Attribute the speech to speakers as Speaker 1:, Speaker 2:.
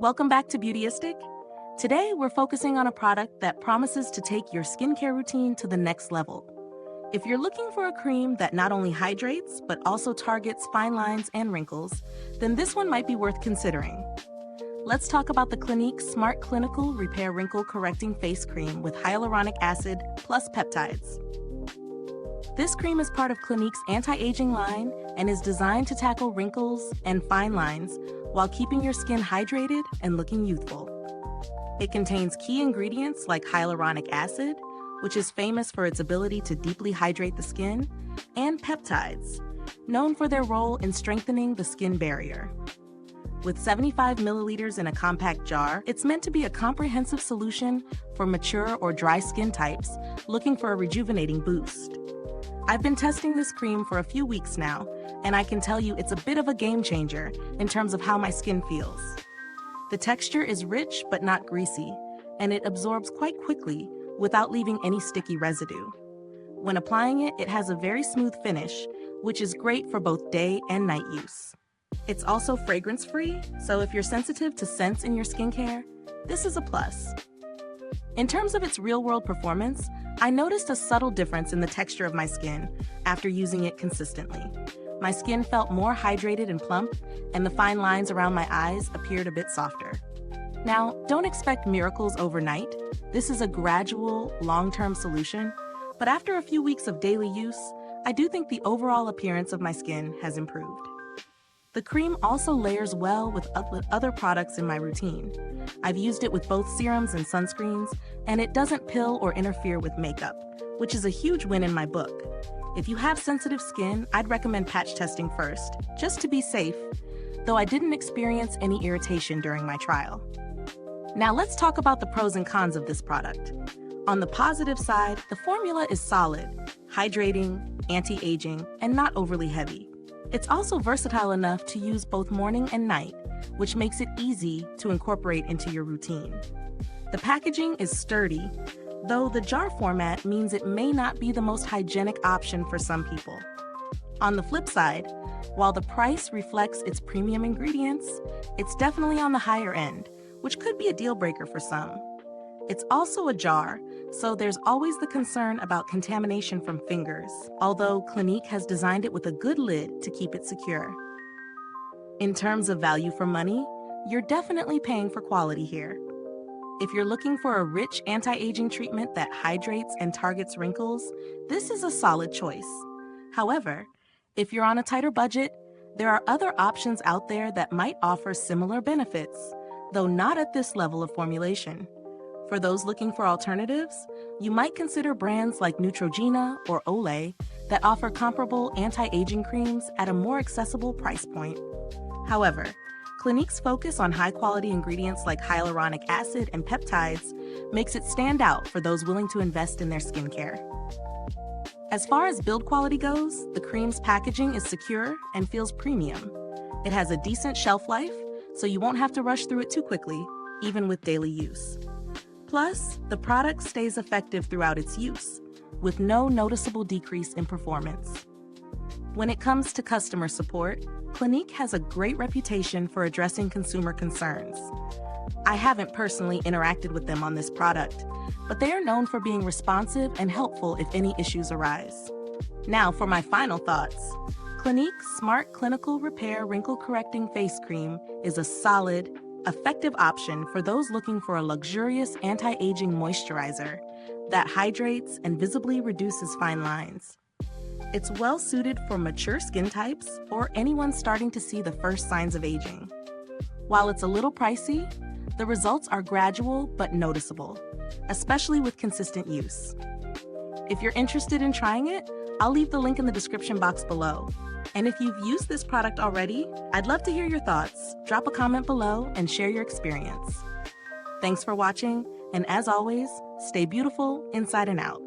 Speaker 1: Welcome back to Beautyistic. Today, we're focusing on a product that promises to take your skincare routine to the next level. If you're looking for a cream that not only hydrates, but also targets fine lines and wrinkles, then this one might be worth considering. Let's talk about the Clinique Smart Clinical Repair Wrinkle Correcting Face Cream with Hyaluronic Acid plus Peptides. This cream is part of Clinique's anti-aging line and is designed to tackle wrinkles and fine lines while keeping your skin hydrated and looking youthful. It contains key ingredients like hyaluronic acid, which is famous for its ability to deeply hydrate the skin, and peptides, known for their role in strengthening the skin barrier. With 75 milliliters in a compact jar, it's meant to be a comprehensive solution for mature or dry skin types looking for a rejuvenating boost. I've been testing this cream for a few weeks now, and I can tell you it's a bit of a game changer in terms of how my skin feels. The texture is rich but not greasy, and it absorbs quite quickly without leaving any sticky residue. When applying it, it has a very smooth finish, which is great for both day and night use. It's also fragrance-free, so if you're sensitive to scents in your skincare, this is a plus. In terms of its real-world performance, I noticed a subtle difference in the texture of my skin after using it consistently. My skin felt more hydrated and plump, and the fine lines around my eyes appeared a bit softer. Now, don't expect miracles overnight. This is a gradual, long-term solution, but after a few weeks of daily use, I do think the overall appearance of my skin has improved. The cream also layers well with other products in my routine. I've used it with both serums and sunscreens, and it doesn't pill or interfere with makeup, which is a huge win in my book. If you have sensitive skin, I'd recommend patch testing first, just to be safe, though I didn't experience any irritation during my trial. Now let's talk about the pros and cons of this product. On the positive side, the formula is solid, hydrating, anti-aging, and not overly heavy. It's also versatile enough to use both morning and night, which makes it easy to incorporate into your routine. The packaging is sturdy, though the jar format means it may not be the most hygienic option for some people. On the flip side, while the price reflects its premium ingredients, it's definitely on the higher end, which could be a deal breaker for some. It's also a jar, so there's always the concern about contamination from fingers, although Clinique has designed it with a good lid to keep it secure. In terms of value for money, you're definitely paying for quality here. If you're looking for a rich anti-aging treatment that hydrates and targets wrinkles, this is a solid choice. However, if you're on a tighter budget, there are other options out there that might offer similar benefits, though not at this level of formulation. For those looking for alternatives, you might consider brands like Neutrogena or Olay that offer comparable anti-aging creams at a more accessible price point. However, Clinique's focus on high-quality ingredients like hyaluronic acid and peptides makes it stand out for those willing to invest in their skincare. As far as build quality goes, the cream's packaging is secure and feels premium. It has a decent shelf life, so you won't have to rush through it too quickly, even with daily use. Plus, the product stays effective throughout its use, with no noticeable decrease in performance. When it comes to customer support, Clinique has a great reputation for addressing consumer concerns. I haven't personally interacted with them on this product, but they are known for being responsive and helpful if any issues arise. Now for my final thoughts. Clinique Smart Clinical Repair Wrinkle Correcting Face Cream is a solid, effective option for those looking for a luxurious anti-aging moisturizer that hydrates and visibly reduces fine lines. It's well suited for mature skin types or anyone starting to see the first signs of aging. While it's a little pricey, the results are gradual but noticeable, especially with consistent use. If you're interested in trying it, I'll leave the link in the description box below. And if you've used this product already, I'd love to hear your thoughts. Drop a comment below and share your experience. Thanks for watching, and as always, stay beautiful inside and out.